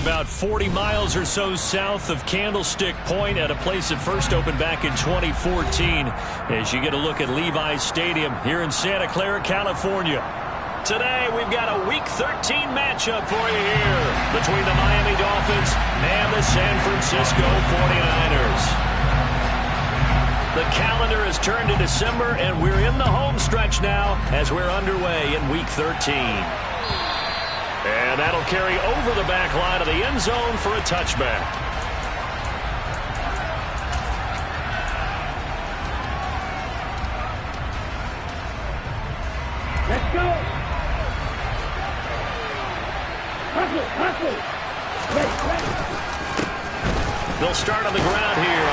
about 40 miles or so south of Candlestick Point at a place that first opened back in 2014 as you get a look at Levi's Stadium here in Santa Clara, California. Today, we've got a Week 13 matchup for you here between the Miami Dolphins and the San Francisco 49ers. The calendar has turned to December, and we're in the home stretch now as we're underway in Week 13. And that'll carry over the back line of the end zone for a touchback. Let's go. Hustle. They'll start on the ground here.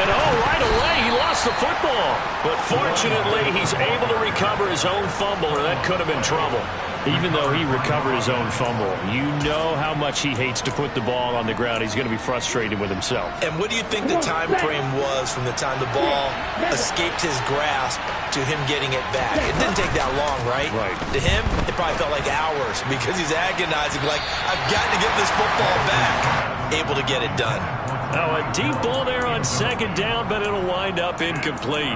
And right away, he lost the football. But fortunately, he's able to recover his own fumble, or that could have been trouble. Even though he recovered his own fumble, you know how much he hates to put the ball on the ground. He's going to be frustrated with himself. And what do you think the time frame was from the time the ball escaped his grasp to him getting it back? It didn't take that long, right? Right. To him, it probably felt like hours because he's agonizing, like, I've got to get this football back. Able to get it done. Now, a deep ball there on second down, but it'll wind up incomplete.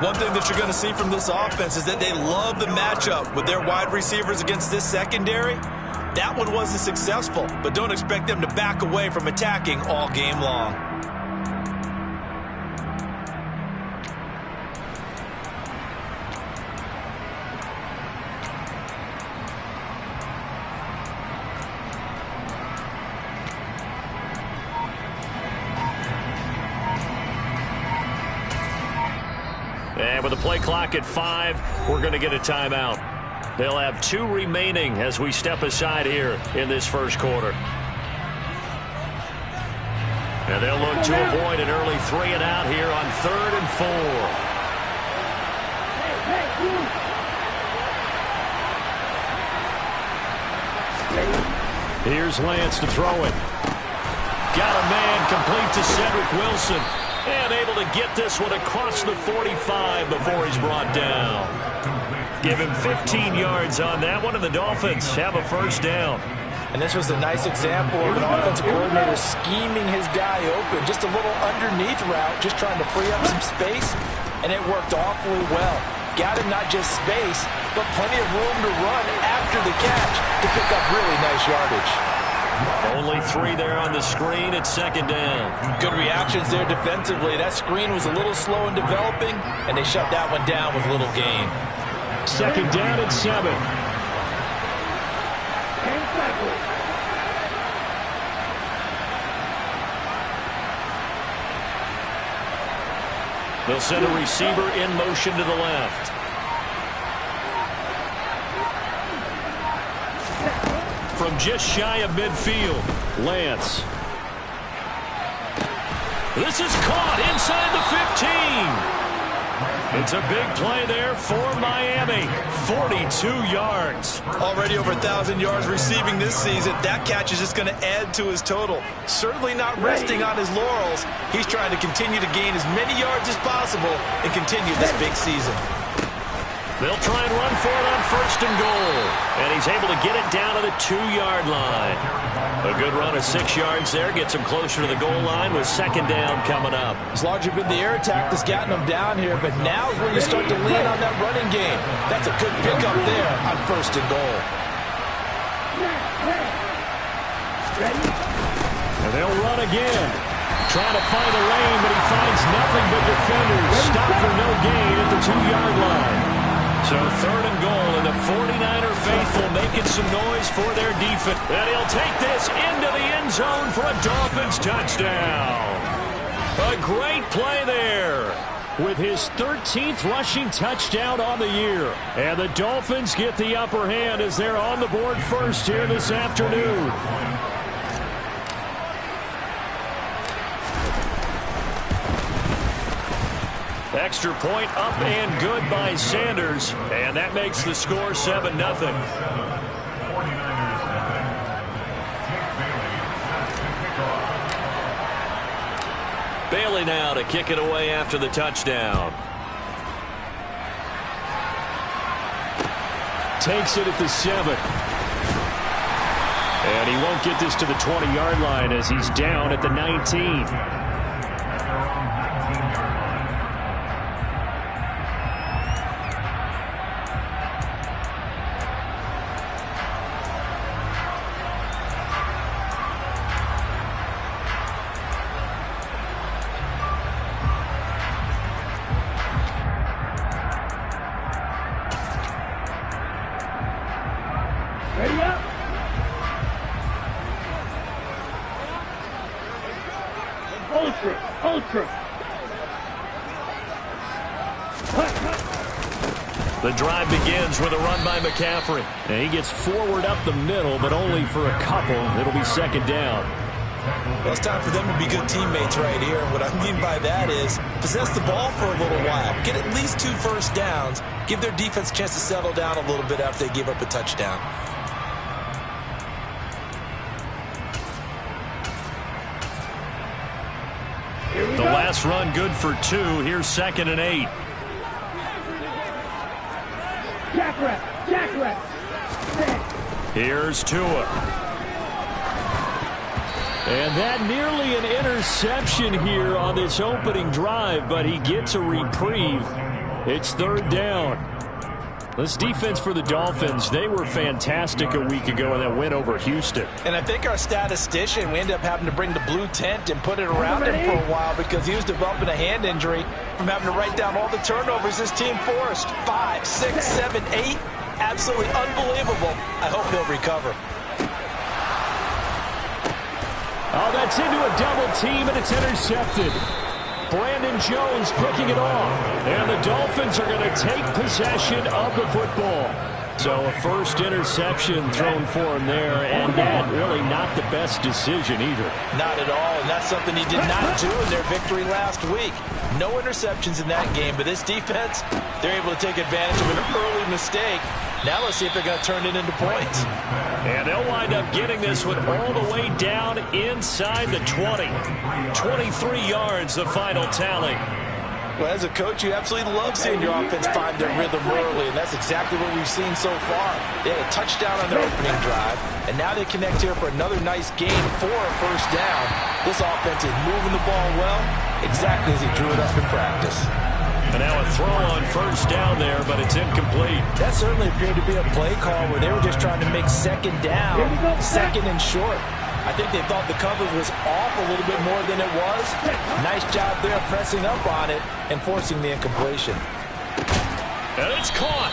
One thing that you're going to see from this offense is that they love the matchup with their wide receivers against this secondary. That one wasn't successful, but don't expect them to back away from attacking all game long. And with the play clock at 5, we're going to get a timeout. They'll have 2 remaining as we step aside here in this first quarter. And they'll look to avoid an early 3 and out here on 3rd and 4. Here's Lance to throw it. Got a man complete to Cedric Wilson. And able to get this one across the 45 before he's brought down. Give him 15 yards on that one, and the Dolphins have a first down. And this was a nice example of an offensive coordinator scheming his guy open. Just a little underneath route, just trying to free up some space, and it worked awfully well. Got him not just space, but plenty of room to run after the catch to pick up really nice yardage. Only 3 there on the screen at second down. Good reactions there defensively. That screen was a little slow in developing, and they shut that one down with little gain. Second down at 7. They'll send a receiver in motion to the left. From just shy of midfield, Lance. This is caught inside the 15. It's a big play there for Miami. 42 yards. Already over 1,000 yards receiving this season. That catch is just going to add to his total. Certainly not resting on his laurels. He's trying to continue to gain as many yards as possible and continue this big season. They'll try and run for it on 1st and goal. And he's able to get it down to the 2-yard line. A good run of 6 yards there. Gets him closer to the goal line with second down coming up. It's largely been the air attack that's gotten him down here, but now is where you start to lean on that running game. That's a good pickup there on 1st and goal. And they'll run again. Trying to find a lane, but he finds nothing but defenders. Stop for no gain at the 2-yard line. So 3rd and goal, and the 49er faithful making some noise for their defense. And he'll take this into the end zone for a Dolphins touchdown. A great play there with his 13th rushing touchdown on the year. And the Dolphins get the upper hand as they're on the board first here this afternoon. Extra point up and good by Sanders, and that makes the score 7-0. Bailey now to kick it away after the touchdown. Takes it at the 7. And he won't get this to the 20-yard line as he's down at the 19. Ready up. Ultra. The drive begins with a run by McCaffrey. And he gets forward up the middle, but only for a couple. It'll be second down. Well, it's time for them to be good teammates right here. What I mean by that is possess the ball for a little while. Get at least 2 first downs. Give their defense a chance to settle down a little bit after they give up a touchdown. The last run good for 2. Here's 2nd and 8. Jack rep. Here's Tua. And that nearly an interception here on this opening drive, but he gets a reprieve. It's 3rd down. This defense for the Dolphins, they were fantastic a week ago in that win over Houston. And I think our statistician, we ended up having to bring the blue tent and put it around him for a while because he was developing a hand injury from having to write down all the turnovers his team forced. 5, 6, 7, 8. Absolutely unbelievable. I hope he'll recover. Oh, that's into a double team, and it's intercepted. Brandon Jones picking it off. And the Dolphins are going to take possession of the football. So a first interception thrown for him there, and that really not the best decision either. Not at all, and that's something he did not do in their victory last week. No interceptions in that game, but this defense, they're able to take advantage of an early mistake. Now let's see if they're going to turn it into points. And they'll wind up getting this one all the way down inside the 20. 23 yards, the final tally. Well, as a coach, you absolutely love seeing your offense find their rhythm early, and that's exactly what we've seen so far. They had a touchdown on their opening drive, and now they connect here for another nice game for a first down. This offense is moving the ball well, exactly as he drew it up in practice. And now a throw on first down there, but it's incomplete. That certainly appeared to be a play call where they were just trying to make second down, second and short. I think they thought the coverage was off a little bit more than it was. Nice job there pressing up on it and forcing the incompletion. And it's caught.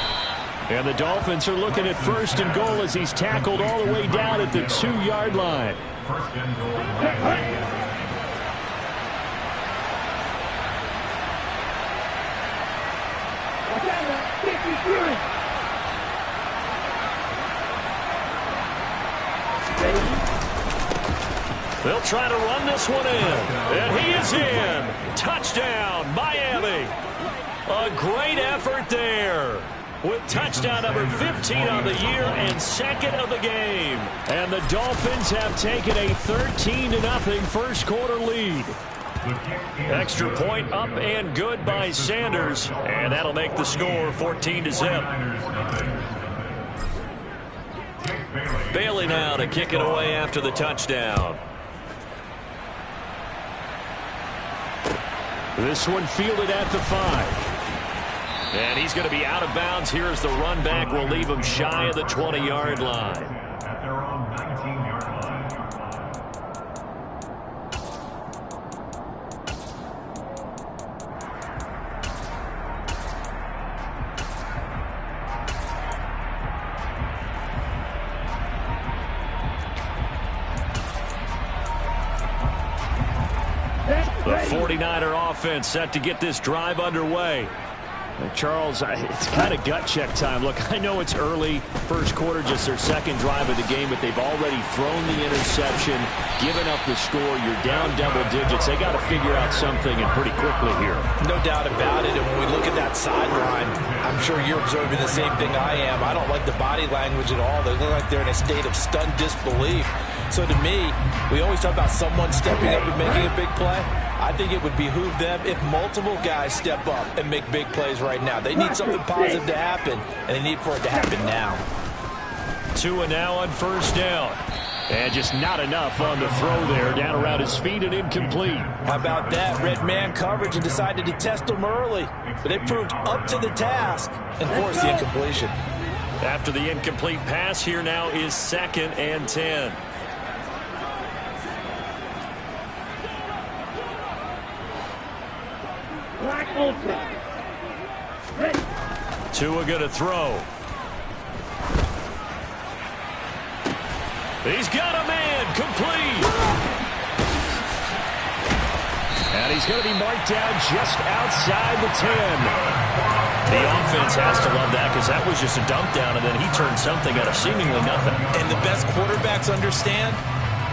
And the Dolphins are looking at 1st and goal as he's tackled all the way down at the 2-yard line. 1st and goal. They'll try to run this one in. And he is in. Touchdown, Miami. A great effort there. With touchdown number 15 on the year and 2nd of the game. And the Dolphins have taken a 13-0 first quarter lead. Extra point up and good by Sanders. And that'll make the score 14-0. Bailey now to kick it away after the touchdown. This one fielded at the 5. And he's going to be out of bounds here as the run back will leave him shy of the 20-yard line. At their own 19-yard line. The 49er offense set to get this drive underway. Charles, it's kind of gut check time. Look, I know it's early, first quarter, just their 2nd drive of the game, but they've already thrown the interception, given up the score. You're down double digits. They got to figure out something, and pretty quickly here. No doubt about it. And when we look at that sideline, I'm sure you're observing the same thing I am. I don't like the body language at all. They look like they're in a state of stunned disbelief. So to me, we always talk about someone stepping up and making a big play. I think it would behoove them if multiple guys step up and make big plays right now. They need something positive to happen, and they need for it to happen now. Tua now on first down. And just not enough on the throw there. Down around his feet and incomplete. How about that? Red man coverage and decided to test him early. But they proved up to the task and forced the incompletion. After the incomplete pass, here now is 2nd and 10. Tua going to throw. He's got a man, complete. And he's going to be marked down just outside the 10. The offense has to love that because that was just a dump down, and then he turned something out of seemingly nothing. And the best quarterbacks understand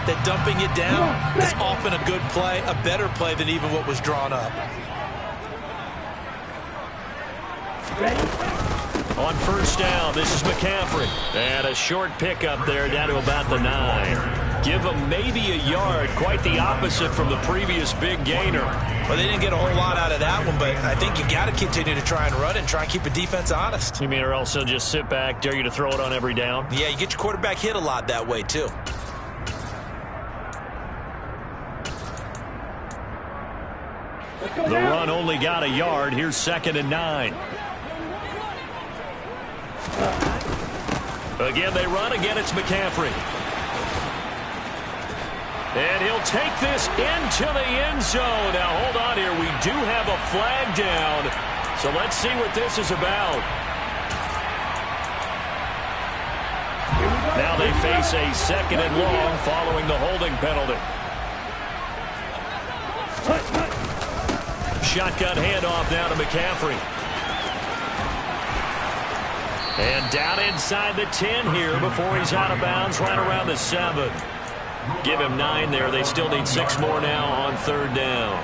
that dumping it down is often a good play, a better play than even what was drawn up. On first down, this is McCaffrey. And a short pickup there down to about the 9. Give him maybe a yard, quite the opposite from the previous big gainer. Well, they didn't get a whole lot out of that one, but I think you got to continue to try and run it and try and keep the defense honest. You mean, or else they'll just sit back, dare you to throw it on every down? Yeah, you get your quarterback hit a lot that way, too. The run only got a yard. Here's 2nd and 9. Again, they run. Again, it's McCaffrey. And he'll take this into the end zone. Now, hold on here. We do have a flag down. So let's see what this is about. Now they face a 2nd and long following the holding penalty. Shotgun handoff now to McCaffrey. And down inside the 10 here before he's out of bounds, right around the 7. Give him 9 there. They still need 6 more now on 3rd down.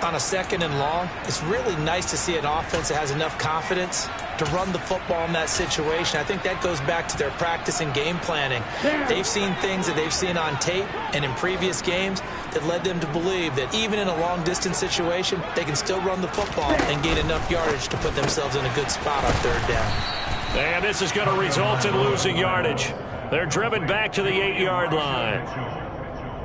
On a 2nd and long, it's really nice to see an offense that has enough confidence to run the football in that situation. I think that goes back to their practice and game planning. They've seen things that they've seen on tape and in previous games that led them to believe that even in a long-distance situation, they can still run the football and gain enough yardage to put themselves in a good spot on 3rd down. And this is going to result in losing yardage. They're driven back to the 8-yard line.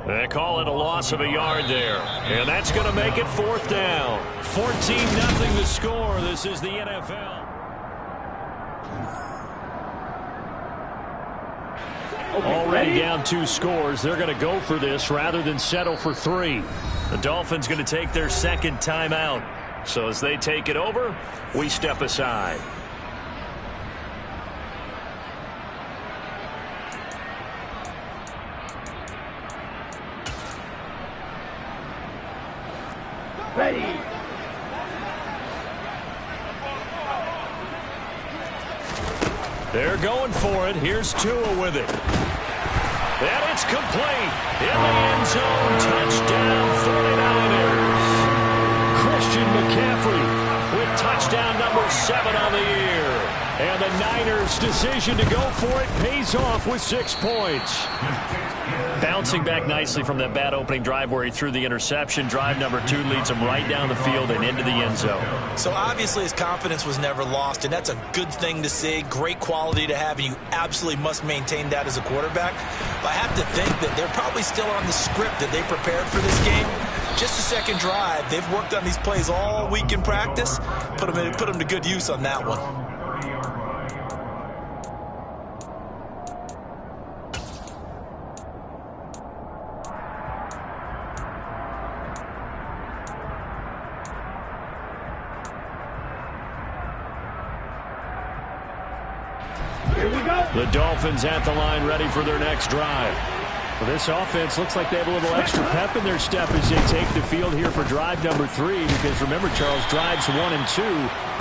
They call it a loss of a yard there. And that's going to make it 4th down. 14-0 the score. This is the NFL. Already down 2 scores. They're going to go for this rather than settle for 3. The Dolphins going to take their 2nd timeout. So as they take it over, we step aside. Ready. They're going for it. Here's Tua with it. And it's complete. In the end zone. Touchdown 49ers. Christian McCaffrey with touchdown number 7 on the year. And the Niners' decision to go for it pays off with 6 points. Bouncing back nicely from that bad opening drive where he threw the interception. Drive number 2 leads him right down the field and into the end zone. So obviously his confidence was never lost, and that's a good thing to see. Great quality to have, and you absolutely must maintain that as a quarterback. But I have to think that they're probably still on the script that they prepared for this game. Just the 2nd drive. They've worked on these plays all week in practice. Put them to good use on that one. The Dolphins at the line ready for their next drive. Well, this offense looks like they have a little extra pep in their step as they take the field here for drive number 3. Because remember, Charles, drives 1 and 2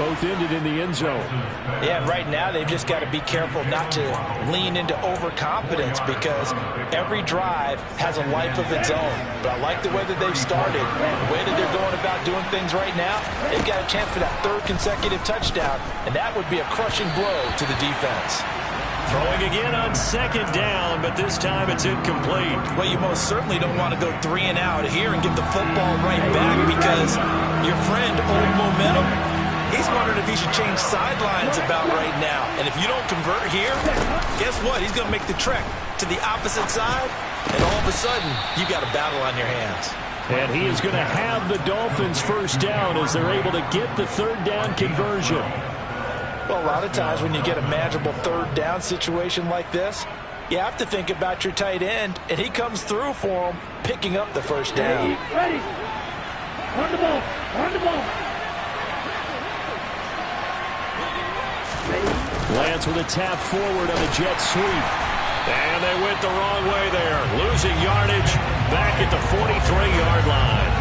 both ended in the end zone. Yeah, and right now they've just got to be careful not to lean into overconfidence because every drive has a life of its own. But I like the way that they've started. The way that they're going about doing things right now, they've got a chance for that 3rd consecutive touchdown, and that would be a crushing blow to the defense. Throwing again on 2nd down, but this time it's incomplete. Well, you most certainly don't want to go 3 and out here and get the football right back because your friend, Old Momentum, He's wondering if he should change sidelines about right now. And if you don't convert here, guess what? He's going to make the trek to the opposite side, and all of a sudden, you got a battle on your hands. And he is going to have the Dolphins first down as they're able to get the third down conversion. Well, a lot of times when you get a manageable third down situation like this, you have to think about your tight end, and he comes through for him, picking up the first down. Ready. Run the ball. Run the ball. Lance with a tap forward on the jet sweep. And they went the wrong way there. Losing yardage back at the 43-yard line.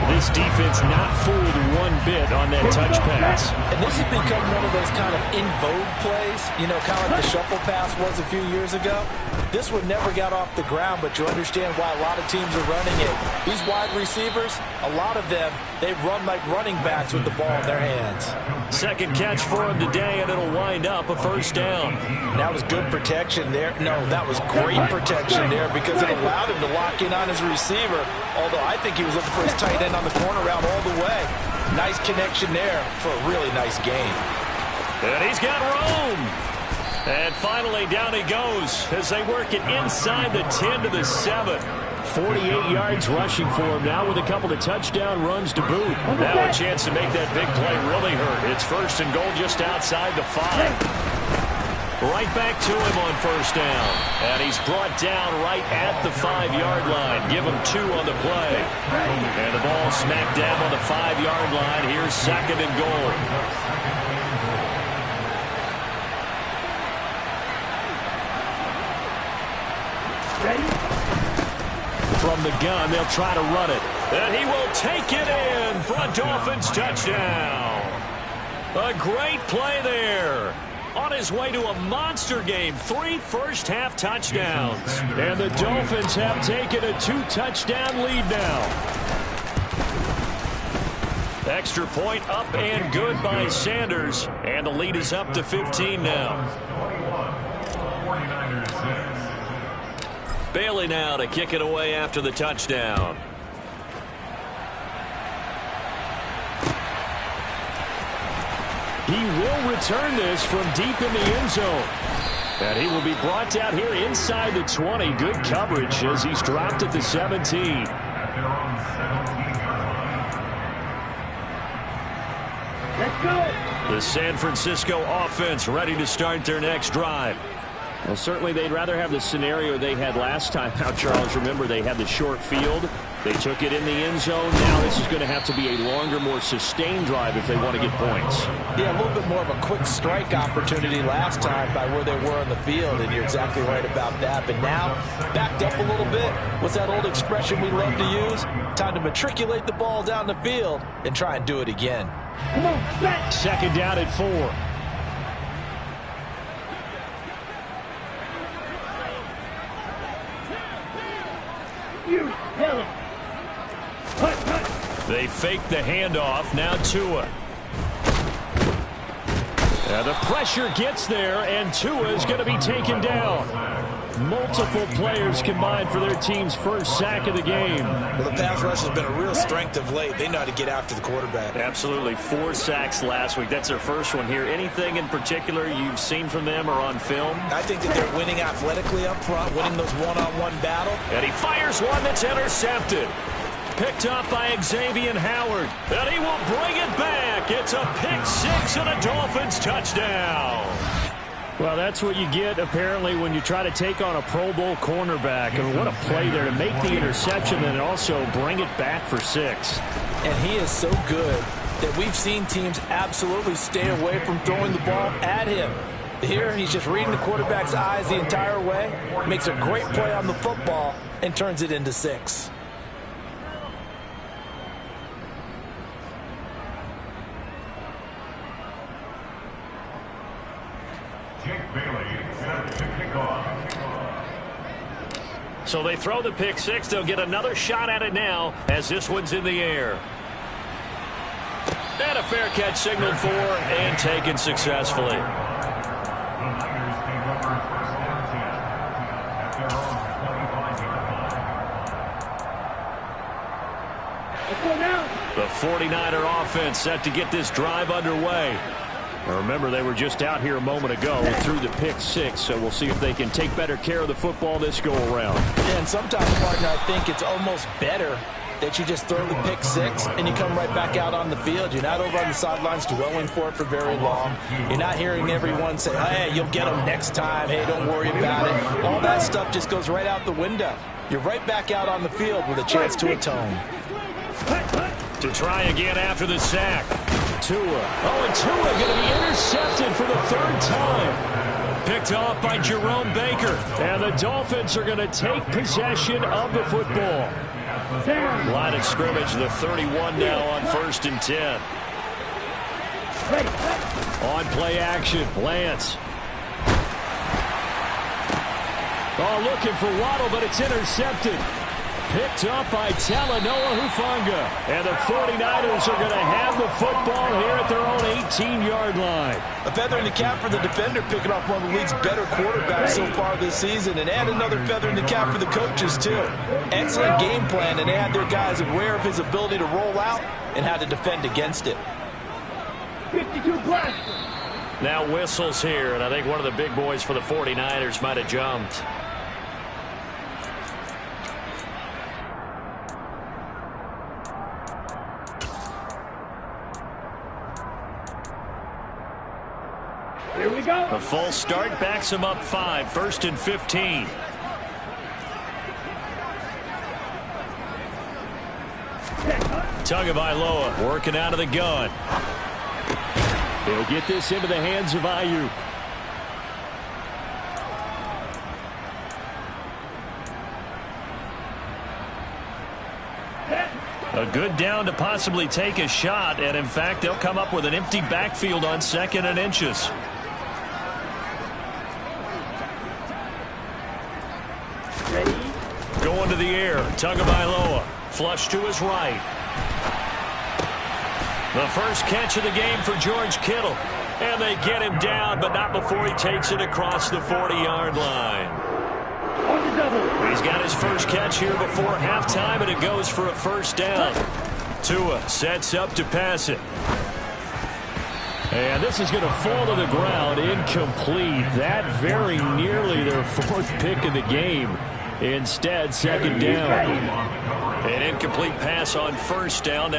This defense not fooled one bit on that touch pass. And this has become one of those kind of in vogue plays, you know, kind of like the shuffle pass was a few years ago. This one never got off the ground, but you understand why a lot of teams are running it. These wide receivers, a lot of them, they run like running backs with the ball in their hands. Second catch for him today, and it'll wind up a first down. That was good protection there. No, that was great protection there because it allowed him to lock in on his receiver, although I think he was looking for his tight end on the corner route all the way. Nice connection there for a really nice game. And he's got room. And finally, down he goes as they work it inside the 10 to the 7. 48 yards rushing for him now with a couple of touchdown runs to boot. Now a chance to make that big play really hurt. It's first and goal just outside the 5. Right back to him on first down. And he's brought down right at the 5-yard line. Give him 2 on the play. And the ball smacked down on the 5-yard line. Here's second and goal. From the gun, they'll try to run it. And he will take it in for a Dolphins touchdown. A great play there. On his way to a monster game, 3 first-half touchdowns. And the Dolphins have taken a 2-touchdown lead now. Extra point up and good by Sanders. And the lead is up to 15 now. 49ers 6. Bailey now to kick it away after the touchdown. He will return this from deep in the end zone. And he will be brought down here inside the 20. Good coverage as he's dropped at the 17. At their own 17-yard line. Let's go. The San Francisco offense ready to start their next drive. Well, certainly they'd rather have the scenario they had last time out, Charles. Remember, they had the short field. They took it in the end zone. Now this is going to have to be a longer, more sustained drive if they want to get points. Yeah, a little bit more of a quick strike opportunity last time by where they were on the field, and you're exactly right about that. But now, backed up a little bit. What's that old expression we love to use? Time to matriculate the ball down the field and try and do it again. Come on, back. Second down at 4. You tell him. They fake the handoff. Now Tua. The pressure gets there, and Tua is going to be taken down. Multiple players combined for their team's first sack of the game. Well, the pass rush has been a real strength of late. They know how to get after the quarterback. Absolutely. 4 sacks last week. That's their first one here. Anything in particular you've seen from them or on film? I think that they're winning athletically up front, winning those one-on-one battle. And he fires one that's intercepted. Picked up by Xavier Howard. And he will bring it back. It's a pick 6 and a Dolphins touchdown. Well, that's what you get, apparently, when you try to take on a Pro Bowl cornerback. I mean, what a play there to make the interception and also bring it back for 6. And he is so good that we've seen teams absolutely stay away from throwing the ball at him. Here, he's just reading the quarterback's eyes the entire way, makes a great play on the football, and turns it into 6. Jake Bailey set to kick off. So they throw the pick 6. They'll get another shot at it now as this one's in the air. And a fair catch signaled for and taken successfully. The Niners take over first and 10 at their own 25-yard Let's go now. The 49er offense set to get this drive underway. Now remember, they were just out here a moment ago through the pick six, so we'll see if they can take better care of the football this go-around. Yeah, and sometimes, partner, I think it's almost better that you just throw the pick six and you come right back out on the field. You're not over on the sidelines dwelling for it for very long. You're not hearing everyone say, hey, you'll get them next time. Hey, don't worry about it. All that stuff just goes right out the window. You're right back out on the field with a chance to atone. To try again after the sack. Tua. Oh, and Tua going to be intercepted for the third time. Picked off by Jerome Baker. And the Dolphins are going to take possession of the football. Line of scrimmage, the 31 now on 1st and 10. On play action, Lance. Oh, looking for Waddle, but it's intercepted. Picked up by Talanoa Hufanga. And the 49ers are going to have the football here at their own 18-yard line. A feather in the cap for the defender, picking off one of the league's better quarterbacks so far this season. And add another feather in the cap for the coaches, too. Excellent game plan, and they had their guys aware of his ability to roll out and how to defend against it. 52 plus. Now whistles here, and I think one of the big boys for the 49ers might have jumped. Here we go. A full start backs him up 5, 1st and 15. Tagovailoa working out of the gun. He'll get this into the hands of Ayuk. A good down to possibly take a shot, and in fact, they'll come up with an empty backfield on 2nd and inches. Going to the air, Tagovailoa. Flush to his right. The first catch of the game for George Kittle. And they get him down, but not before he takes it across the 40-yard line. He's got his first catch here before halftime, and it goes for a first down. Tua sets up to pass it. And this is going to fall to the ground, incomplete. That very nearly their 4th pick of the game. Instead, 2nd down. An incomplete pass on 1st down.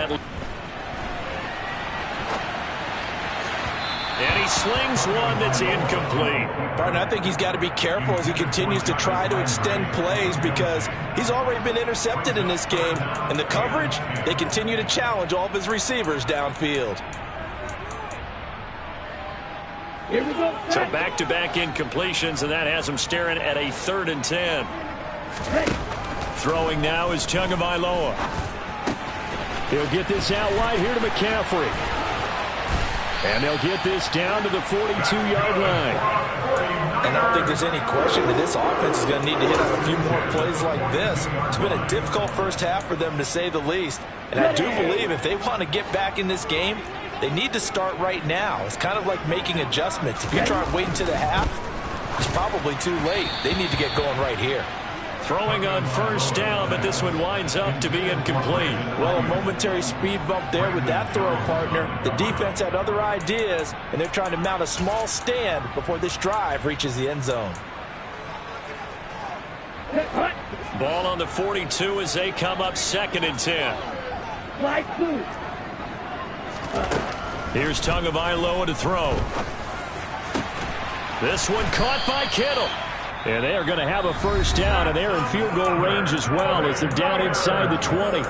And he slings one that's incomplete. Barton, I think he's got to be careful as he continues to try to extend plays because he's already been intercepted in this game. And the coverage, they continue to challenge all of his receivers downfield. Here we go. So back-to-back incompletions, and that has him staring at a 3rd and 10. Throwing now is Tagovailoa. He'll get this out wide here to McCaffrey. And they'll get this down to the 42-yard line. And I don't think there's any question that this offense is going to need to hit on a few more plays like this. It's been a difficult first half for them, to say the least. And I do believe if they want to get back in this game, they need to start right now. It's kind of like making adjustments. If you try and wait until the half, it's probably too late. They need to get going right here. Throwing on 1st down, but this one winds up to be incomplete. Well, a momentary speed bump there with that throw, partner. The defense had other ideas, and they're trying to mount a small stand before this drive reaches the end zone. Ball on the 42 as they come up 2nd and 10. Flag blue. Here's Tagovailoa to throw. This one caught by Kittle. And they are going to have a first down, and they're in field goal range as well as they're down inside the 20.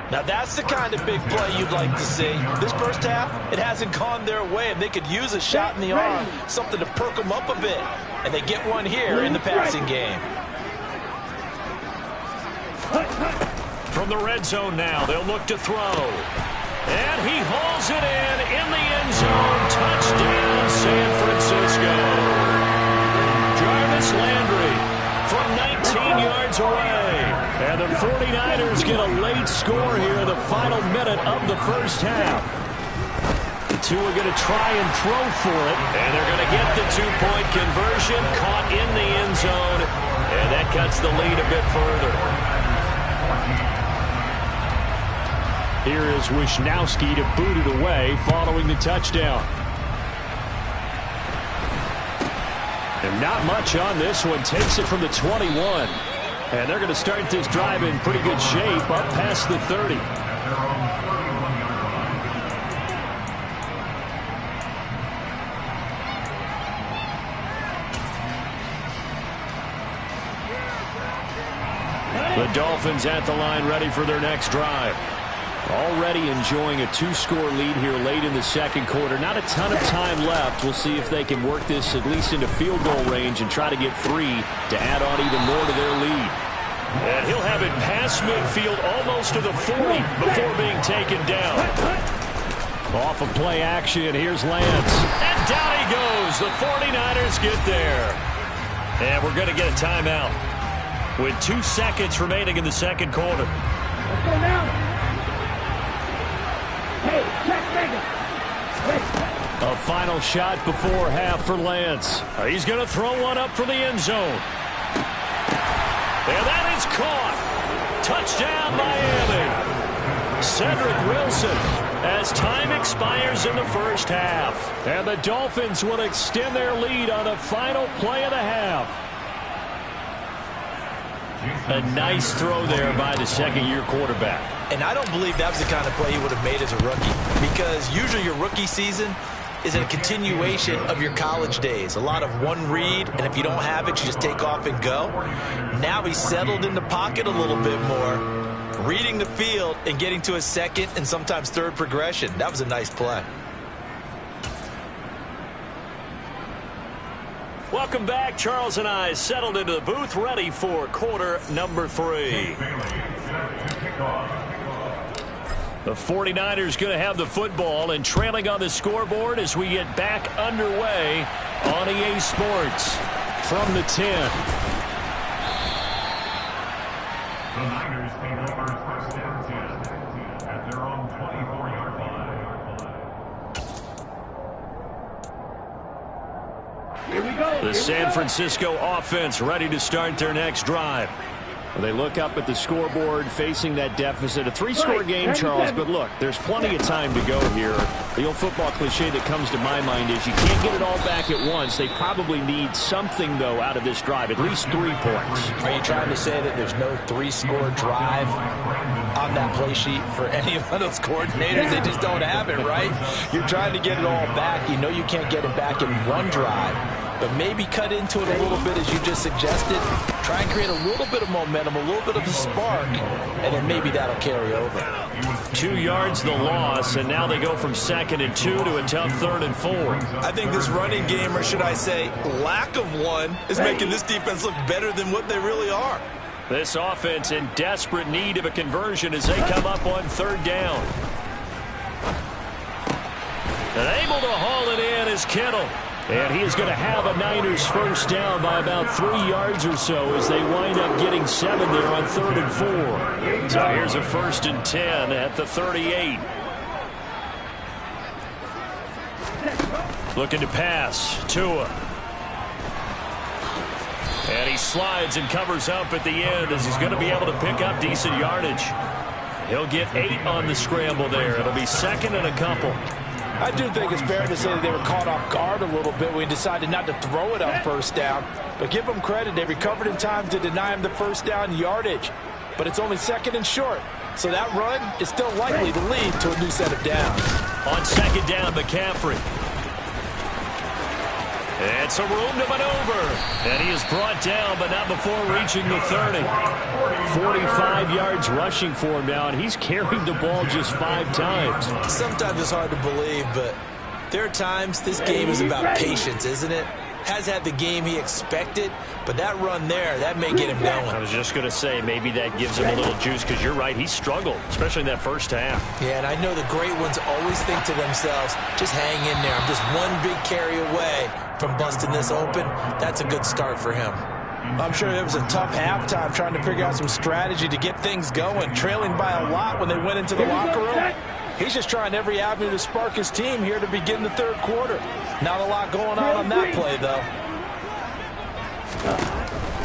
Now that's the kind of big play you'd like to see. This first half, it hasn't gone their way, and they could use a shot in the arm, something to perk them up a bit. And they get one here in the passing game. From the red zone now, they'll look to throw. And he hauls it in the end zone. Touchdown, San Francisco. Jarvis Landry from 19 yards away. And the 49ers get a late score here in the final minute of the first half. Tua going to try and throw for it. And they're going to get the 2-point conversion, caught in the end zone. And that cuts the lead a bit further. Here is Wisnowski to boot it away following the touchdown. And not much on this one. Takes it from the 21. And they're going to start this drive in pretty good shape up past the 30. The Dolphins at the line ready for their next drive. Already enjoying a 2-score lead here late in the second quarter. Not a ton of time left. We'll see if they can work this at least into field goal range and try to get 3 to add on even more to their lead. And he'll have it past midfield almost to the 40 before being taken down. Off of play action, here's Lance. And down he goes. The 49ers get there. And we're going to get a timeout with 2 seconds remaining in the second quarter. Let's go now. Hey, check Vegas. A final shot before half for Lance. He's going to throw one up for the end zone. And that is caught. Touchdown, Miami. Cedric Wilson as time expires in the first half. And the Dolphins will extend their lead on the final play of the half. A nice throw there by the second-year quarterback. And I don't believe that was the kind of play he would have made as a rookie, because usually your rookie season is a continuation of your college days. A lot of one read, and if you don't have it, you just take off and go. Now he's settled in the pocket a little bit more, reading the field and getting to a second and sometimes third progression. That was a nice play. Welcome back. Charles and I settled into the booth, ready for quarter number 3. The 49ers going to have the football and trailing on the scoreboard as we get back underway on EA Sports from the 10. The Niners take over first and 10 at their own 24-yard line. Here we go. The San Francisco offense ready to start their next drive. They look up at the scoreboard facing that deficit. A 3-score game, Charles, but look, there's plenty of time to go here. The old football cliche that comes to my mind is you can't get it all back at once. They probably need something, though, out of this drive, at least 3 points. Are you trying to say that there's no 3-score drive on that play sheet for any of those coordinators? They just don't have it, right? You're trying to get it all back. You know you can't get it back in one drive, but maybe cut into it a little bit, as you just suggested. Try and create a little bit of momentum, a little bit of a spark, and then maybe that'll carry over. 2 yards the loss, and now they go from 2nd and 2 to a tough 3rd and 4. I think this running game, or should I say lack of one, is making this defense look better than what they really are. This offense in desperate need of a conversion as they come up on 3rd down. And able to haul it in is Kittle. And he is going to have a Niners first down by about 3 yards or so as they wind up getting 7 there on 3rd and 4. So here's a 1st and 10 at the 38. Looking to pass. Tua. And he slides and covers up at the end as he's going to be able to pick up decent yardage. He'll get 8 on the scramble there. It'll be 2nd and a couple. I do think it's fair to say that they were caught off guard a little bit when he decided not to throw it on 1st down. But give them credit. They recovered in time to deny him the 1st down yardage. But it's only 2nd and short. So that run is still likely to lead to a new set of downs. On 2nd down, McCaffrey. It's a room to maneuver. And he is brought down, but not before reaching the 30. 45 yards rushing for him now, and he's carried the ball just 5 times. Sometimes it's hard to believe, but there are times this game is about patience, isn't it? Has had the game he expected, but that run there, that may get him going. I was just going to say, maybe that gives him a little juice, because you're right, he struggled, especially in that first half. Yeah, and I know the great ones always think to themselves, just hang in there. I'm just one big carry away from busting this open. That's a good start for him. I'm sure it was a tough halftime trying to figure out some strategy to get things going, trailing by a lot when they went into the locker room. He's just trying every avenue to spark his team here to begin the 3rd quarter. Not a lot going on that play, though.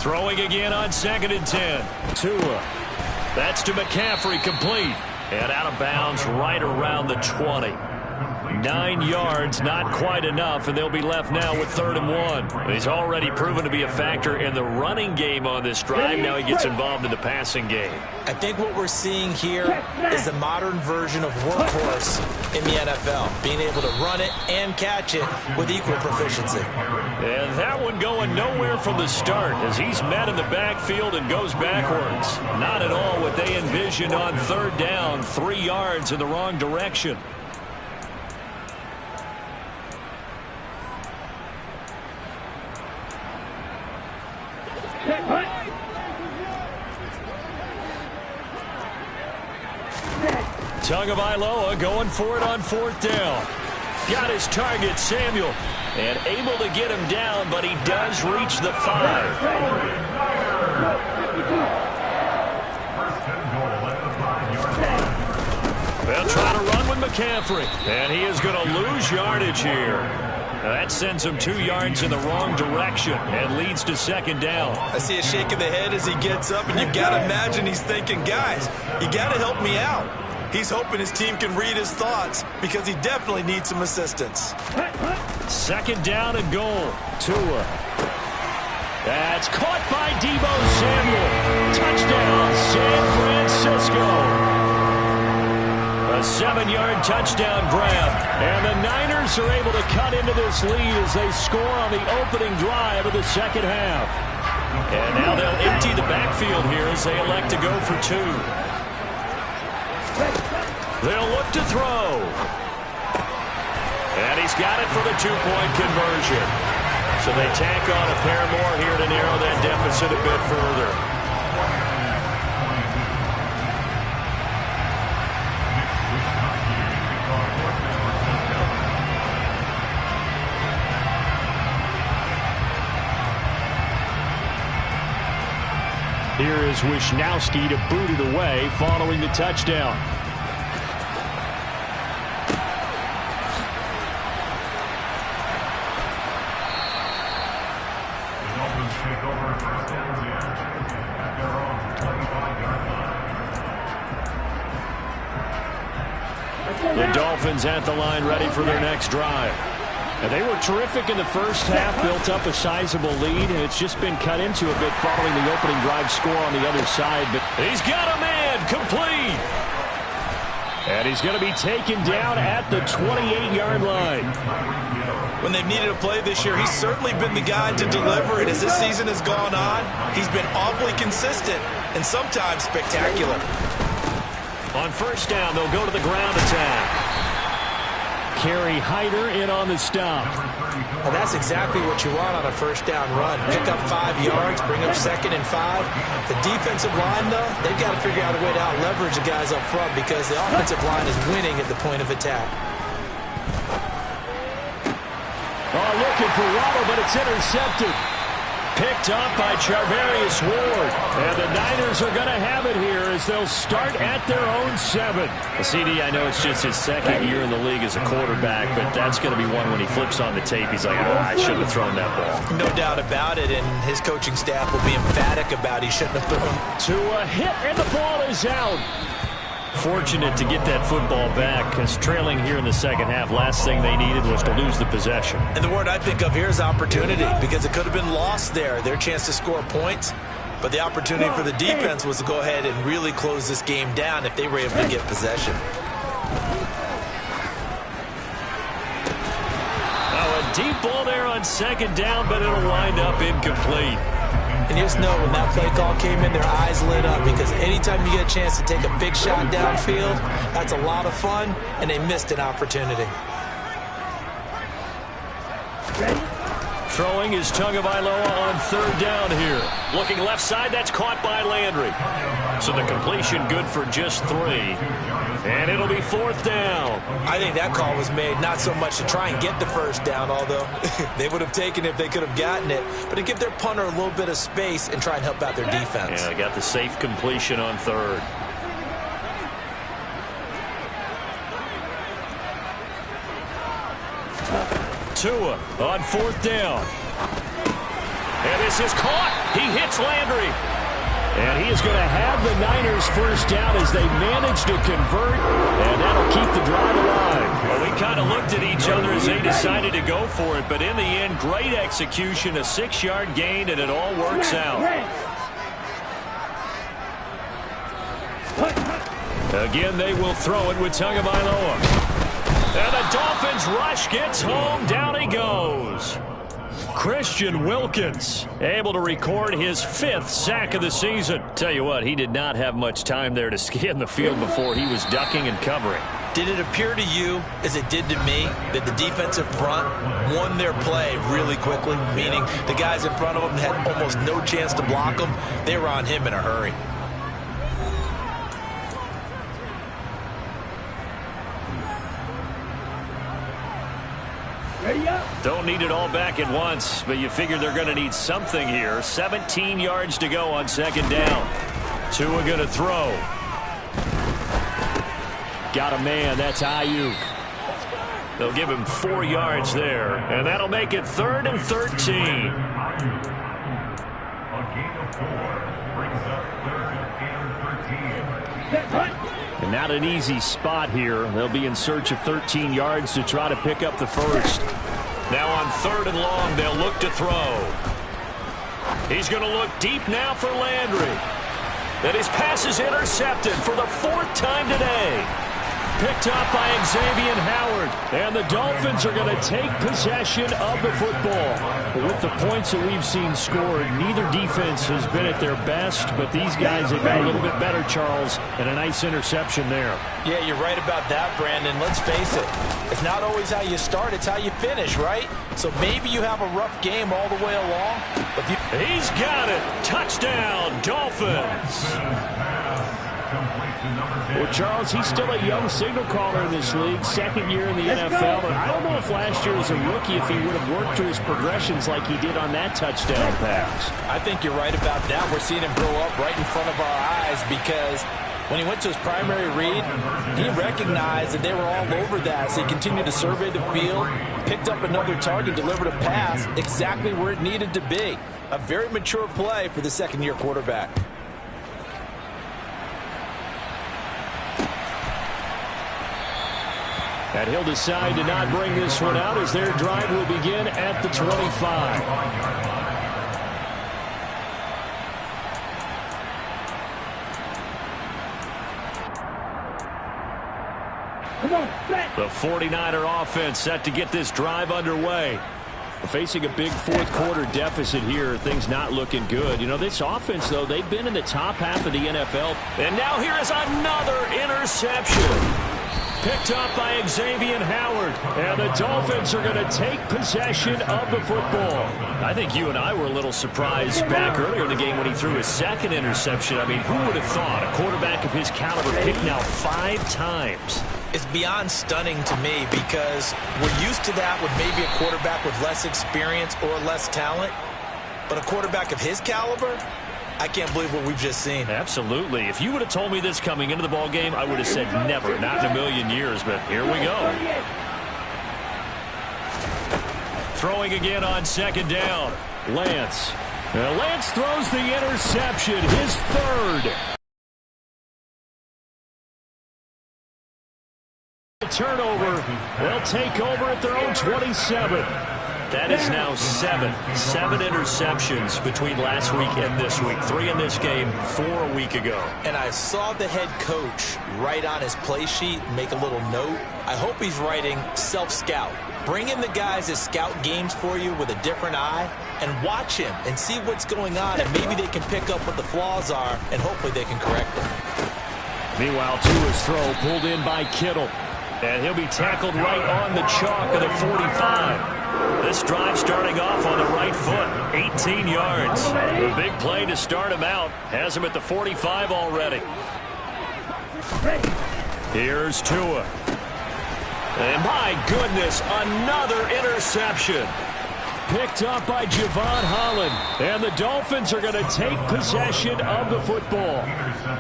Throwing again on 2nd and 10. Tua. That's to McCaffrey, complete. And out of bounds right around the 20. 9 yards, not quite enough, and they'll be left now with 3rd and 1. He's already proven to be a factor in the running game on this drive. Now he gets involved in the passing game. I think what we're seeing here is the modern version of workhorse in the NFL, being able to run it and catch it with equal proficiency. And that one going nowhere from the start as he's met in the backfield and goes backwards. Not at all what they envisioned on 3rd down, 3 yards in the wrong direction. Tagovailoa going for it on 4th down. Got his target, Samuel, and able to get him down, but he does reach the 5. They'll try to run with McCaffrey, and he is going to lose yardage here. That sends him 2 yards in the wrong direction and leads to 2nd down. I see a shake of the head as he gets up, and you've got to imagine he's thinking, guys, you got to help me out. He's hoping his team can read his thoughts because he definitely needs some assistance. 2nd down and goal. Tua. That's caught by Deebo Samuel. Touchdown, San Francisco. A 7-yard touchdown grab. And the Niners are able to cut into this lead as they score on the opening drive of the 2nd half. And now they'll empty the backfield here as they elect to go for 2. They'll look to throw. And he's got it for the 2-point conversion. So they tack on a pair more here to narrow that deficit a bit further. Here is Wishnowski to boot it away following the touchdown. The Dolphins at the line ready for their next drive. And they were terrific in the first half, built up a sizable lead, and it's just been cut into a bit following the opening drive score on the other side. But he's got a man complete. And he's going to be taken down at the 28-yard line. When they've needed a play this year, he's certainly been the guy to deliver it. As this season has gone on, he's been awfully consistent and sometimes spectacular. On 1st down, they'll go to the ground attack. Kerry Hyder in on the stop. Well, that's exactly what you want on a 1st down run. Pick up 5 yards, bring up 2nd and 5. The defensive line, though, they've got to figure out a way to out-leverage the guys up front because the offensive line is winning at the point of attack. Oh, looking for Waddle, but it's intercepted. Picked up by Charvarius Ward. And the Niners are going to have it here as they'll start at their own 7. CD, I know it's just his 2nd year in the league as a quarterback, but that's going to be one when he flips on the tape. He's like, oh, I shouldn't have thrown that ball. No doubt about it, and his coaching staff will be emphatic about he shouldn't have thrown. To a hit, and the ball is out. Fortunate to get that football back because trailing here in the 2nd half, last thing they needed was to lose the possession. And the word I think of here is opportunity because it could have been lost there, their chance to score points. But the opportunity for the defense was to go ahead and really close this game down if they were able to get possession. Oh, a deep ball there on 2nd down, but it'll wind up incomplete. And you just know when that play call came in, their eyes lit up because anytime you get a chance to take a big shot downfield, that's a lot of fun, and they missed an opportunity. Throwing is Tagovailoa on 3rd down here. Looking left side, that's caught by Landry. So the completion good for just 3. And it'll be 4th down. I think that call was made not so much to try and get the 1st down, although they would have taken it if they could have gotten it, but to give their punter a little bit of space and try and help out their defense. Yeah, they got the safe completion on 3rd. Tua on 4th down. And this is caught. He hits Landry. And he is going to have the Niners first down as they manage to convert, and that'll keep the drive alive. Well, we kind of looked at each other as they decided to go for it, but in the end, great execution, a 6-yard gain, and it all works out. Again, they will throw it with Tagovailoa. And the Dolphins rush gets home. Down he goes. Christian Wilkins able to record his 5th sack of the season. Tell you what, he did not have much time there to scan the field before he was ducking and covering. Did it appear to you, as it did to me, that the defensive front won their play really quickly? Meaning the guys in front of them had almost no chance to block them. They were on him in a hurry. Don't need it all back at once, but you figure they're going to need something here. 17 yards to go on 2nd down. Tua going to throw. Got a man. That's Ayuk. They'll give him 4 yards there, and that'll make it 3rd and 13. A gain of 4 brings up 3rd and 13. And not an easy spot here. They'll be in search of 13 yards to try to pick up the first. Now on 3rd and long, they'll look to throw. He's going to look deep now for Landry. And his pass is intercepted for the 4th time today. Picked up by Xavier Howard. And the Dolphins are going to take possession of the football. With the points that we've seen scored, neither defense has been at their best, but these guys have been a little bit better, Charles, and a nice interception there. Yeah, you're right about that, Brandon. Let's face it. It's not always how you start, it's how you finish, right? So maybe you have a rough game all the way along. But he's got it. Touchdown, Dolphins. Well, Charles, he's still a young signal caller in this league, 2nd year in the NFL. But I don't know if last year as a rookie if he would have worked through his progressions like he did on that touchdown pass. I think you're right about that. We're seeing him grow up right in front of our eyes because when he went to his primary read, he recognized that they were all over that. So he continued to survey the field, picked up another target, delivered a pass exactly where it needed to be. A very mature play for the 2nd-year quarterback. And he'll decide to not bring this one out as their drive will begin at the 25. The 49er offense set to get this drive underway. Facing a big 4th quarter deficit here, things not looking good. You know, this offense, though, they've been in the top half of the NFL. And now here is another interception. Picked up by Xavier Howard. And the Dolphins are going to take possession of the football. I think you and I were a little surprised back earlier in the game when he threw his 2nd interception. I mean, who would have thought a quarterback of his caliber picked now 5 times? It's beyond stunning to me because we're used to that with maybe a quarterback with less experience or less talent. But a quarterback of his caliber, I can't believe what we've just seen. Absolutely. If you would have told me this coming into the ball game, I would have said never, not in a million years, but here we go. Throwing again on 2nd down. Lance. Lance throws the interception, his 3rd. Turnover. They'll take over at their own 27. That is now 7 interceptions between last week and this week. 3 in this game, 4 a week ago. And I saw the head coach write on his play sheet, make a little note. I hope he's writing self-scout. Bring in the guys that scout games for you with a different eye and watch him and see what's going on, and maybe they can pick up what the flaws are, and hopefully they can correct them. Meanwhile, Tua's throw pulled in by Kittle. And he'll be tackled right on the chalk of the 45. This drive starting off on the right foot. 18 yards. The big play to start him out. Has him at the 45 already. Here's Tua. And my goodness, another interception. Picked up by Javon Holland. And the Dolphins are going to take possession of the football.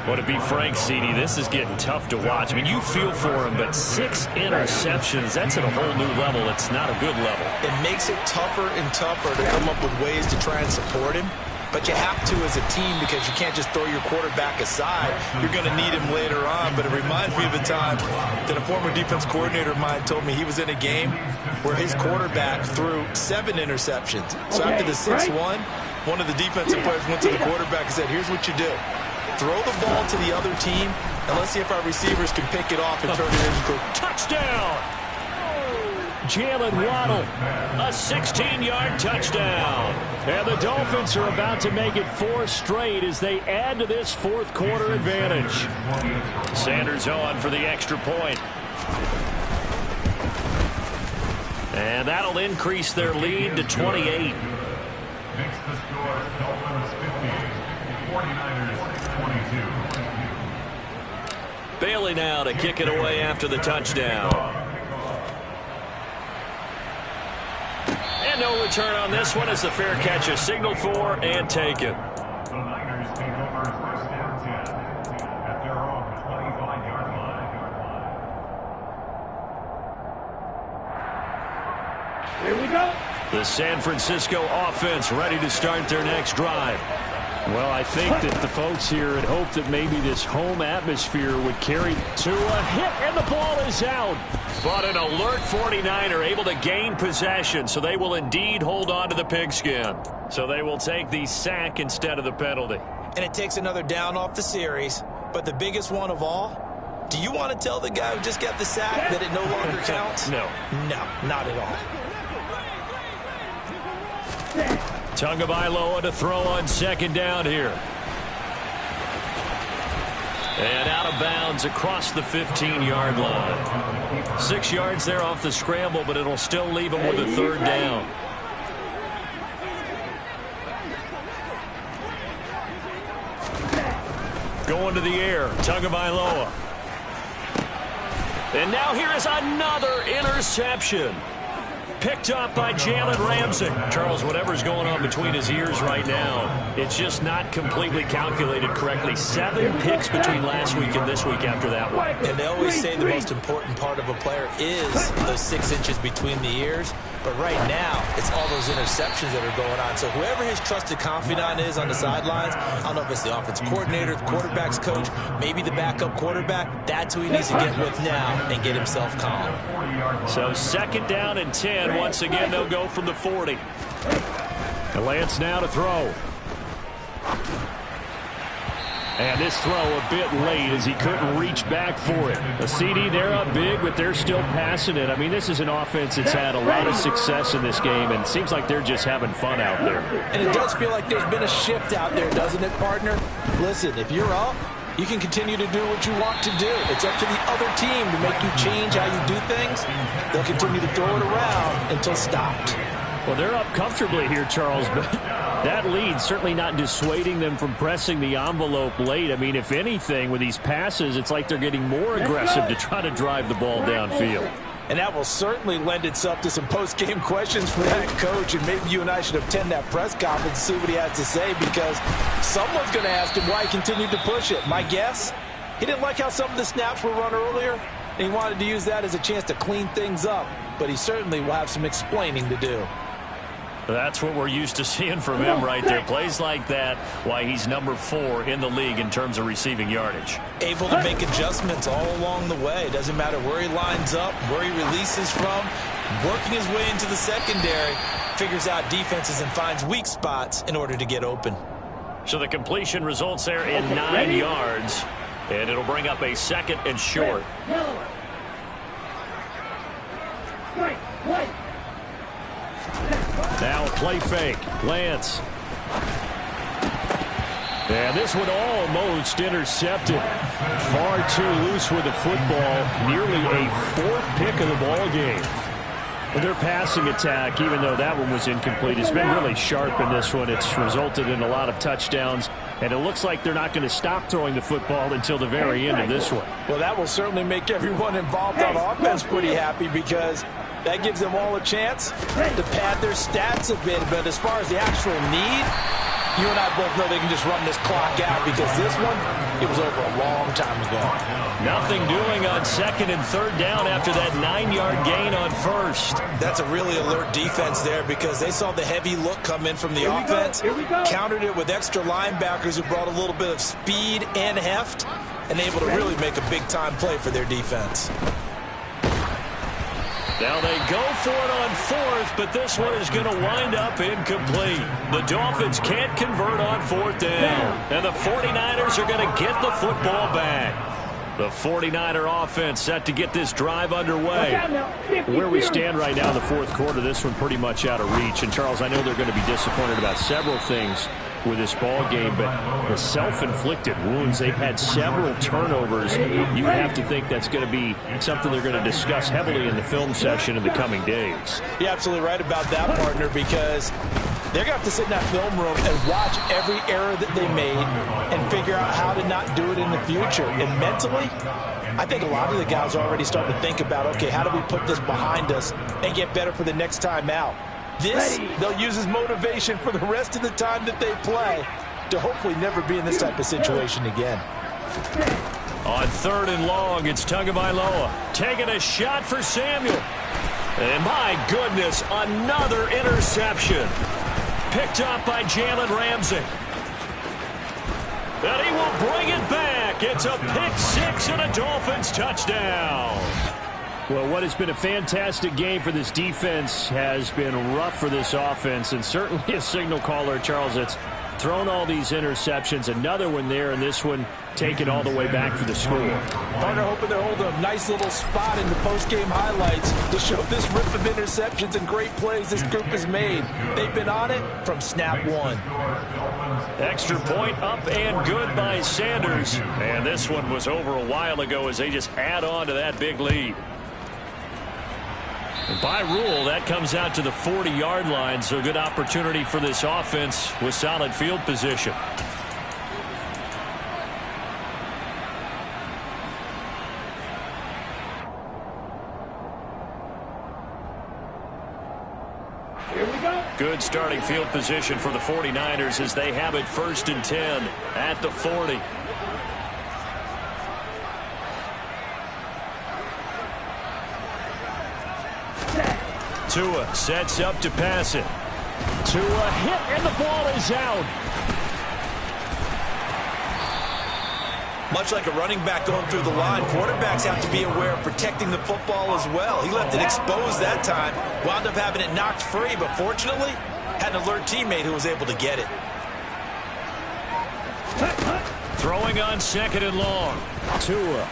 Well, to be frank, CD, this is getting tough to watch. I mean, you feel for him, but 6 interceptions, that's at a whole new level. It's not a good level. It makes it tougher and tougher to come up with ways to try and support him. but you have to as a team because you can't just throw your quarterback aside. You're going to need him later on, but it reminds me of a time that a former defense coordinator of mine told me he was in a game where his quarterback threw 7 interceptions. So after the 6-1, one of the defensive players went to the quarterback and said, here's what you do. Throw the ball to the other team, and let's see if our receivers can pick it off and turn it into a touchdown. Jalen Waddle, a 16-yard touchdown. And the Dolphins are about to make it 4 straight as they add to this fourth quarter advantage. Sanders on for the extra point. And that'll increase their lead to 28. Makes the score Dolphins 50, 49ers 22. Bailey now to kick it away after the touchdown. And no return on this one as the fair catch is signaled for and taken. The Niners take over first down 10 at their own 25-yard line. Here we go. The San Francisco offense ready to start their next drive. Well, I think that the folks here had hoped that maybe this home atmosphere would carry to a hit, and the ball is out. But an alert 49er able to gain possession, so they will indeed hold on to the pigskin. So they will take the sack instead of the penalty. And it takes another down off the series. But the biggest one of all, do you want to tell the guy who just got the sack that it no longer counts? No. No, not at all. Tagovailoa to throw on second down here. And out of bounds across the 15-yard line. 6 yards there off the scramble, but it'll still leave him with a third down. Going to the air, Tagovailoa. And now here is another interception. Picked up by Jalen Ramsey. Charles, whatever's going on between his ears right now, it's just not completely calculated correctly. 7 picks between last week and this week after that one. And they always say the most important part of a player is those 6 inches between the ears. But right now, it's all those interceptions that are going on. So whoever his trusted confidant is on the sidelines, I don't know if it's the offensive coordinator, the quarterback's coach, maybe the backup quarterback, that's who he needs to get with now and get himself calm. So second down and 10. Once again, they'll go from the 40. And Lance now to throw. And this throw a bit late as he couldn't reach back for it. A CD, they're up big, but they're still passing it. I mean, this is an offense that's had a lot of success in this game, and it seems like they're just having fun out there. And it does feel like there's been a shift out there, doesn't it, partner? Listen, if you're up, you can continue to do what you want to do. It's up to the other team to make you change how you do things. They'll continue to throw it around until stopped. Well, they're up comfortably here, Charles, but that lead certainly not dissuading them from pressing the envelope late. I mean, if anything, with these passes, it's like they're getting more aggressive to try to drive the ball downfield. And that will certainly lend itself to some post-game questions for that coach, and maybe you and I should attend that press conference and see what he has to say, because someone's going to ask him why he continued to push it. My guess, he didn't like how some of the snaps were run earlier, and he wanted to use that as a chance to clean things up, but he certainly will have some explaining to do. That's what we're used to seeing from him right there. Plays like that, why he's number 4 in the league in terms of receiving yardage. Able to make adjustments all along the way. Doesn't matter where he lines up, where he releases from, working his way into the secondary, figures out defenses and finds weak spots in order to get open. So the completion results there in 9 yards, and it'll bring up a second and short. Now a play fake. Lance. And this one almost intercepted. Far too loose with the football. Nearly a 4th pick of the ball game. And their passing attack, even though that one was incomplete, has been really sharp in this one. It's resulted in a lot of touchdowns. And it looks like they're not going to stop throwing the football until the very end of this one. Well, that will certainly make everyone involved on offense pretty happy, because that gives them all a chance to pad their stats a bit. But as far as the actual need, you and I both know they can just run this clock out, because this one, it was over a long time ago. Nothing doing on 2nd and 3rd down after that 9-yard gain on 1st. That's a really alert defense there because they saw the heavy look come in from the offense, countered it with extra linebackers who brought a little bit of speed and heft, and able to really make a big-time play for their defense. Now they go for it on 4th, but this one is going to wind up incomplete. The Dolphins can't convert on 4th down, and the 49ers are going to get the football back. The 49er offense set to get this drive underway. Where we stand right now in the 4th quarter, this one pretty much out of reach. And, Charles, I know they're going to be disappointed about several things with this ball game, but the self-inflicted wounds, they've had several turnovers. You have to think that's going to be something they're going to discuss heavily in the film session in the coming days. You're absolutely right about that, partner, because they're going to have to sit in that film room and watch every error that they made and figure out how to not do it in the future. And mentally, I think a lot of the guys are already starting to think about, okay, how do we put this behind us and get better for the next time out? This, they'll use as motivation for the rest of the time that they play to hopefully never be in this type of situation again. On 3rd and long, it's Tagovailoa taking a shot for Samuel. And my goodness, another interception. Picked up by Jalen Ramsey. And he will bring it back. It's a pick-6 and a Dolphins touchdown. Well, what has been a fantastic game for this defense has been rough for this offense, and certainly a signal caller, Charles, that's thrown all these interceptions. Another one there, and this one taken all the way back for the score. Partner hoping to hold a nice little spot in the post-game highlights to show this rip of interceptions and great plays this group has made. They've been on it from snap one. Extra point up and good by Sanders. And this one was over a while ago as they just add on to that big lead. And by rule, that comes out to the 40-yard line, so good opportunity for this offense with solid field position. Here we go. Good starting field position for the 49ers as they have it 1st and 10 at the 40. Tua sets up to pass it. Tua hit, and the ball is out. Much like a running back going through the line, quarterbacks have to be aware of protecting the football as well. He left it exposed that time, wound up having it knocked free, but fortunately, had an alert teammate who was able to get it. Throwing on 2nd and long. Tua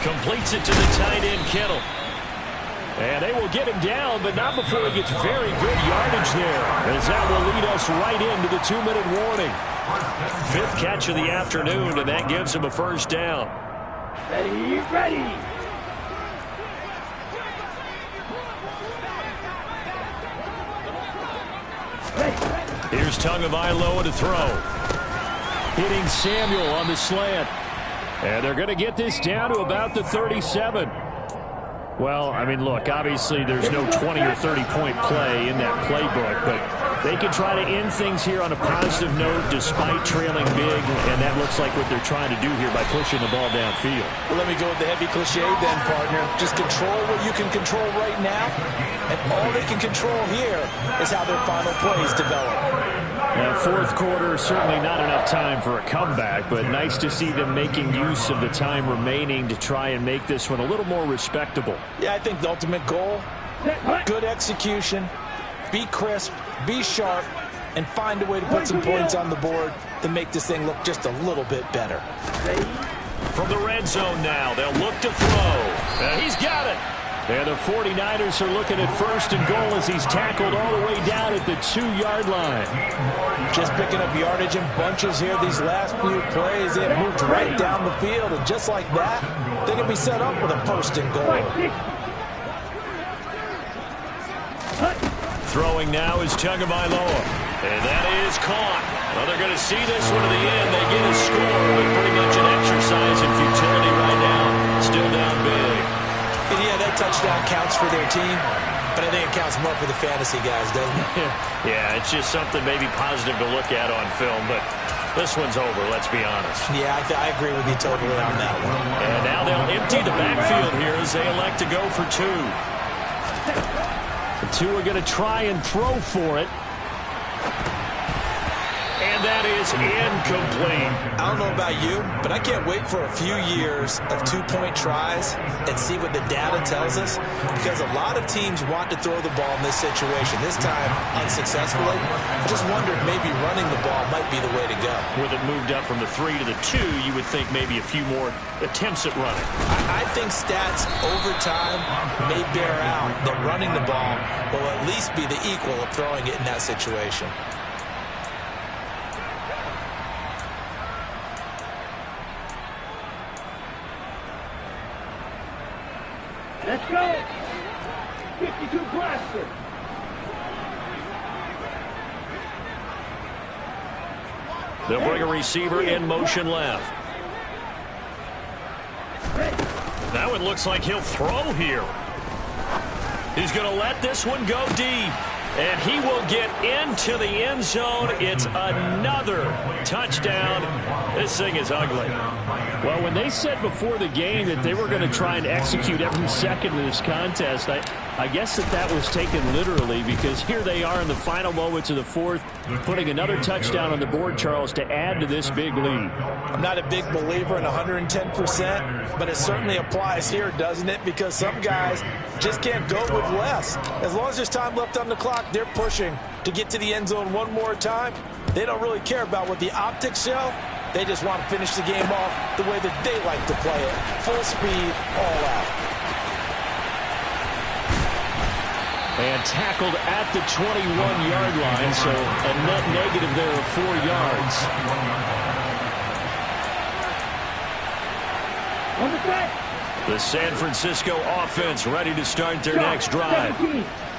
completes it to the tight end, Kittle. And they will get him down, but not before he gets very good yardage there, as that will lead us right into the 2-minute warning. 5th catch of the afternoon, and that gives him a 1st down. Ready, ready. Here's Tagovailoa to throw. Hitting Samuel on the slant. And they're going to get this down to about the 37. Well, I mean, look, obviously there's no 20 or 30-point play in that playbook, but they can try to end things here on a positive note despite trailing big, and that looks like what they're trying to do here by pushing the ball downfield. Well, let me go with the heavy cliche then, partner. Just control what you can control right now, and all they can control here is how their final plays develop. Now, 4th quarter, certainly not enough time for a comeback, but nice to see them making use of the time remaining to try and make this one a little more respectable. Yeah, I think the ultimate goal, good execution, be crisp, be sharp, and find a way to put some points on the board to make this thing look just a little bit better. From the red zone now, they'll look to throw. And he's got it. And the 49ers are looking at 1st and goal as he's tackled all the way down at the 2-yard line. Just picking up yardage in bunches here these last few plays. They have moved right down the field, and just like that, they can be set up with a 1st and goal. Throwing now is Tagovailoa. And that is caught. Well, they're going to see this one to the end. They get a score, but pretty much an exercise in futility right now. Still down big. And yeah, that touchdown counts for their team, but I think it counts more for the fantasy guys, doesn't it? Yeah, it's just something maybe positive to look at on film, but This one's over, let's be honest. Yeah, I agree with you totally on that one. And now they'll empty the backfield here as they elect to go for 2. The 2 are going to try and throw for it. And that is incomplete. I don't know about you, but I can't wait for a few years of 2-point tries and see what the data tells us, because a lot of teams want to throw the ball in this situation. This time, unsuccessfully. I just wonder if maybe running the ball might be the way to go. With it moved up from the 3 to the 2, you would think maybe a few more attempts at running. I think stats over time may bear out that running the ball will at least be the equal of throwing it in that situation. Let's go. 52 blaster. They'll bring a receiver in motion left. That one looks like he'll throw here. He's going to let this one go deep. And he will get into the end zone. It's another touchdown. This thing is ugly. Well, when they said before the game that they were going to try and execute every second of this contest, I guess that was taken literally, because here they are in the final moments of the 4th, putting another touchdown on the board, Charles, to add to this big lead. I'm not a big believer in 110%, but it certainly applies here, doesn't it? Because some guys just can't go with less. As long as there's time left on the clock, they're pushing to get to the end zone one more time. They don't really care about what the optics show. They just want to finish the game off the way that they like to play it. Full speed, all out. And tackled at the 21-yard line, so a net negative there of 4 yards. On the track. The San Francisco offense ready to start their next drive.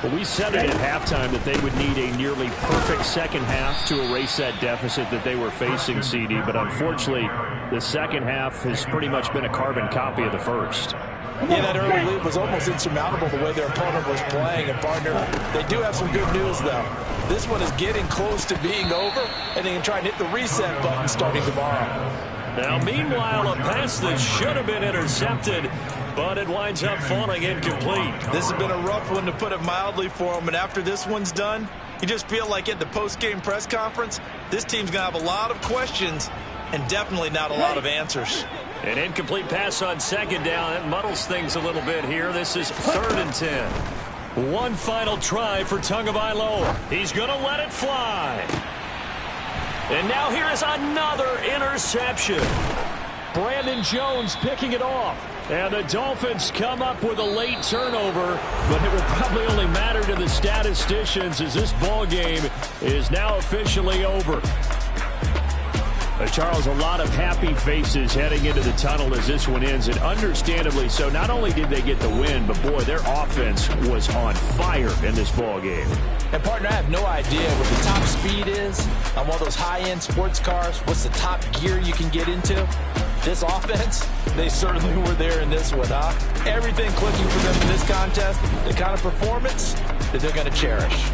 Well, we said it at halftime that they would need a nearly perfect second half to erase that deficit that they were facing, CD. But unfortunately, the second half has pretty much been a carbon copy of the first. Yeah, that early lead was almost insurmountable the way their opponent was playing. And, partner, they do have some good news, though. This one is getting close to being over, and they can try and hit the reset button starting tomorrow. Now, meanwhile, a pass that should have been intercepted, but it winds up falling incomplete. This has been a rough one, to put it mildly, for them. And after this one's done, you just feel like at the post-game press conference, this team's going to have a lot of questions and definitely not a lot of answers. An incomplete pass on second down. It muddles things a little bit here. This is 3rd and 10. One final try for Tagovailoa. He's going to let it fly. And now here is another interception. Brandon Jones picking it off. And the Dolphins come up with a late turnover, but it will probably only matter to the statisticians as this ball game is now officially over. Charles, a lot of happy faces heading into the tunnel as this one ends, and understandably so. Not only did they get the win, but boy, their offense was on fire in this ball game. And, partner, I have no idea what the top speed is on one of those high-end sports cars. What's the top gear you can get into? This offense, they certainly were there in this one, huh? Everything clicking for them in this contest, the kind of performance that they're going to cherish.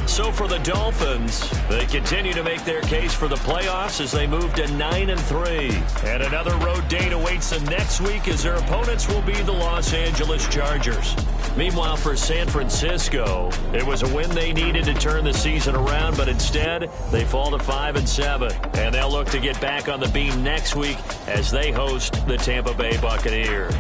So for the Dolphins, they continue to make their case for the playoffs as they move to 9-3. And another road date awaits them next week as their opponents will be the Los Angeles Chargers. Meanwhile, for San Francisco, it was a win they needed to turn the season around, but instead they fall to 5-7. And they'll look to get back on the beam next week as they host the Tampa Bay Buccaneers.